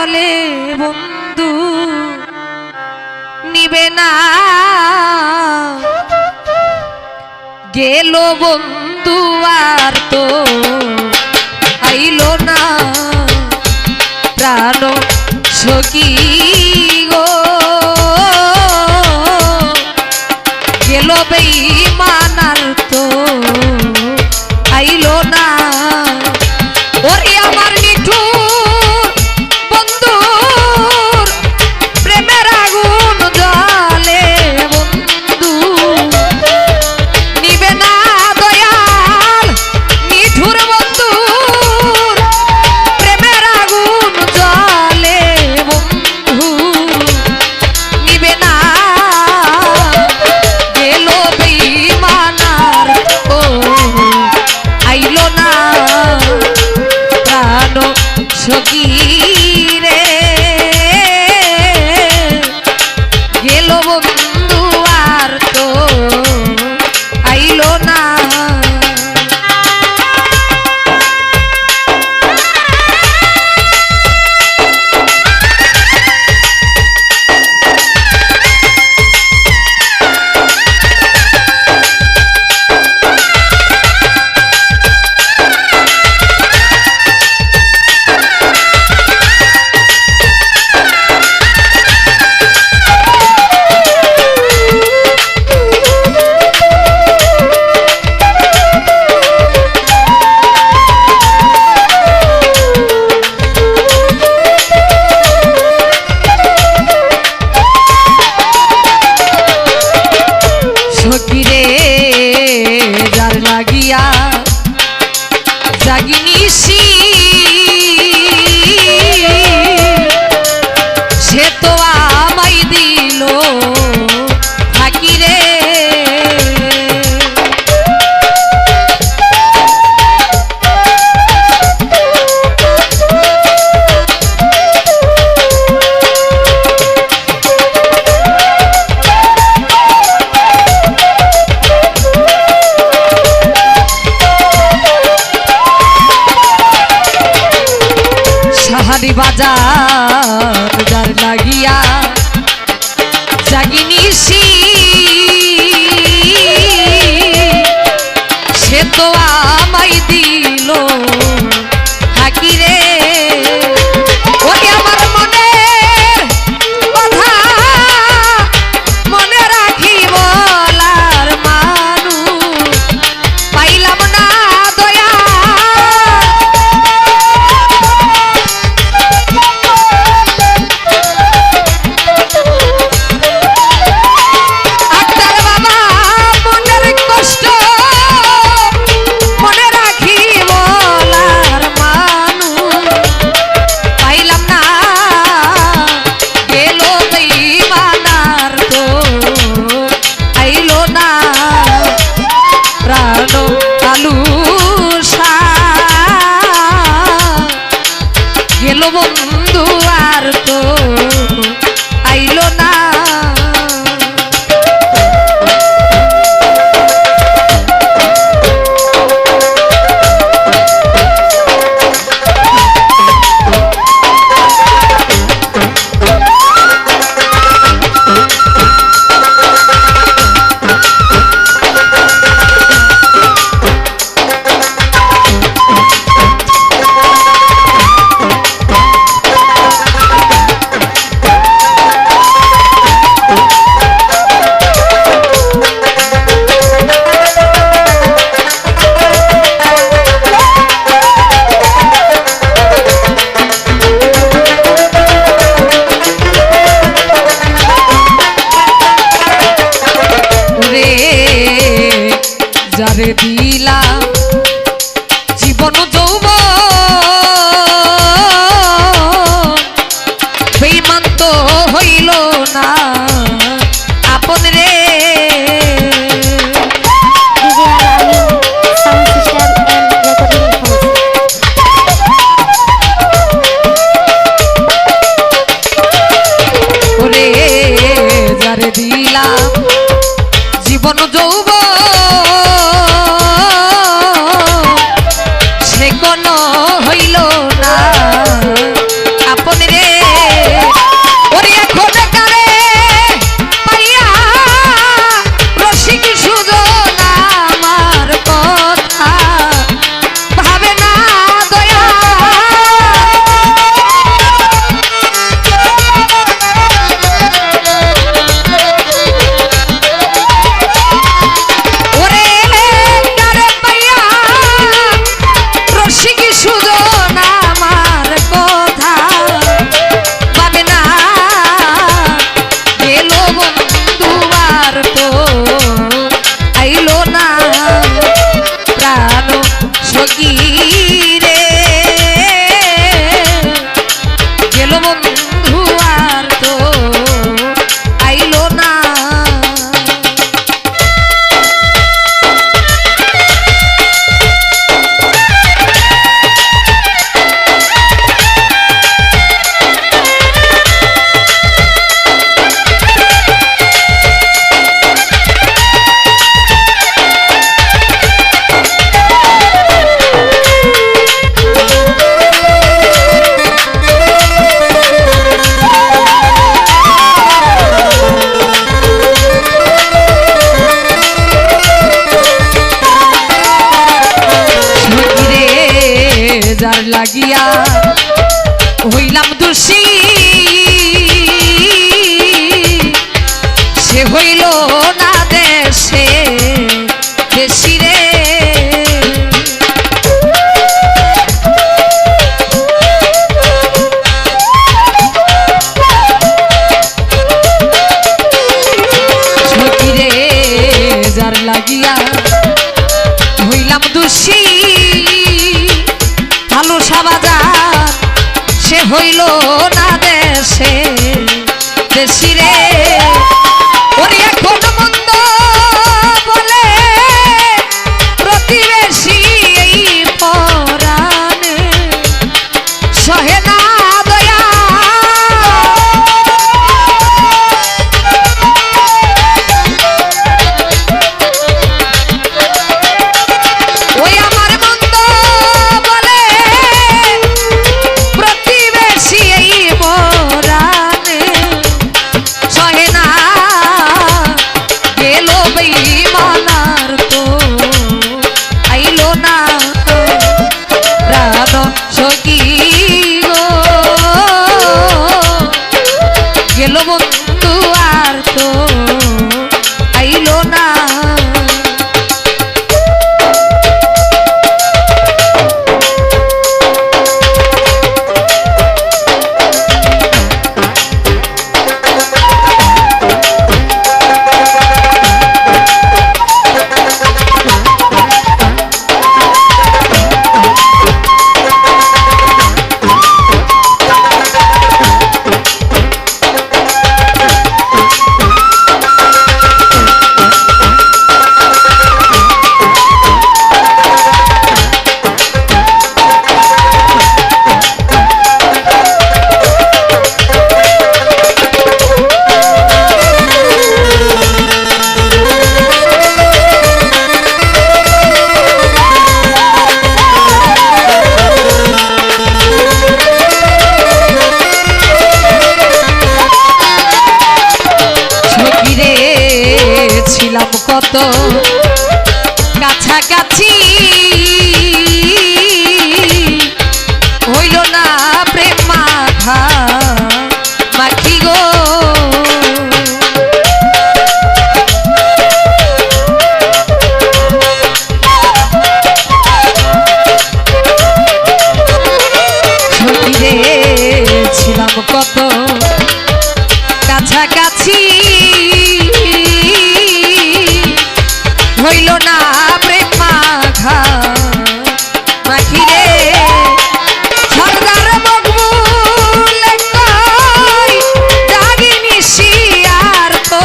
বলে বন্ধু নিবে না, গেল বন্ধু আর তো আইলো না প্রাণ সখী গো, গেল বেঈমান আর তো আইলো না। ওরে আমার নিঠুর বন্ধুর প্রেমের আগুন জ্বলে বন্ধু নিবে না, দয়াল নিঠুর বন্ধুর প্রেমের আগুন জ্বলে বন্ধু নিবে না, গেল বেঈমান আর তো আইলো না প্রাণ সখী রে, গেল বন্ধু আর তো আইলো না। সখীরে যার লাগিয়া জাগিনিসি সে তো আমায় দিল ফাঁকি রে, সাহারি বাজার যার লাগিয়া জাগিনিসি সে তো আমায় দিল ফাঁকি রে, ওরে আমার মনের কথা মনে রাখি বলার মানুষ পাইলাম না দয়া, গেল বন্ধু আর তো আইলো না। যারে দিলাম জীবন যৌবন বেঈমান তো হইল না আপন রে, ওরে যারে দিলাম জীবন যৌবন লাগিয়া হইলাম দোষী সে হইল না দেশে দেশি রে সখীরে যার লাগিয়া হইলাম দোষী ভালো সাবাজার সে হইল না দেশে দেশি রে ওরে এখন মন্দ বলে প্রতিবেশী এই পরাণে সহে না দয়া ওই আমার মন্দ বলে প্রতিবেশী এই পরাণে সহে না গেল বেঈমানার তো আইলো না প্রাণ সখী গো গেল বন্ধু আর তো আইলো না ছিলাম কত কাছাকাছি হইল না প্রেম মাখা মাখি গো সখীরে ছিলাম কত কাছাকাছি হইল না প্রেম মাখা মাখিরে সরদার মকবুল কই জাগিনি শিয়ার তো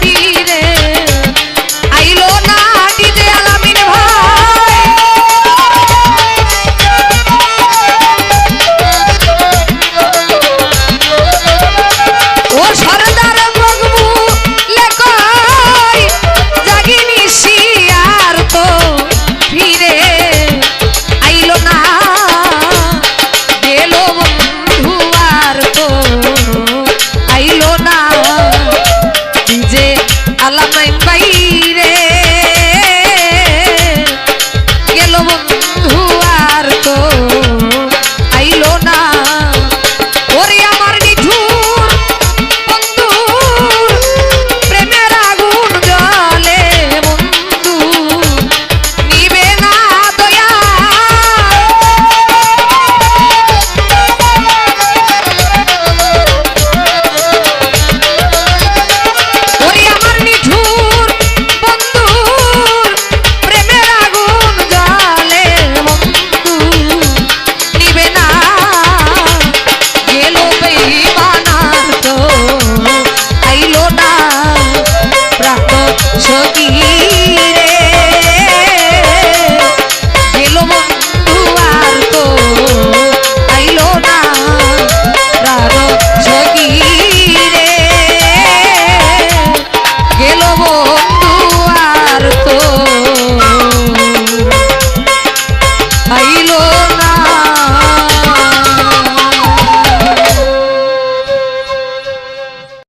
পীরে আইলো না ডিজে আলামিন ভাই ও সরদার মকবুল কই জাগিনি শিয়ার তো ফিরে আইলো না গেল বন্ধু আর তো আইলো না ডিজে আলামিন বাইরে গেল বন্ধু আর তো আইলো না ওরে আমার নিঠুর বন্ধুর প্রেমের আগুন জ্বলে বন্ধু নিবে না দয়া ওরে আমার নিঠুর বন্ধুর প্রেমের আগুন জ্বলে বন্ধু নিবে না গেল বেঈমানার তো আইলো না প্রাণ সখী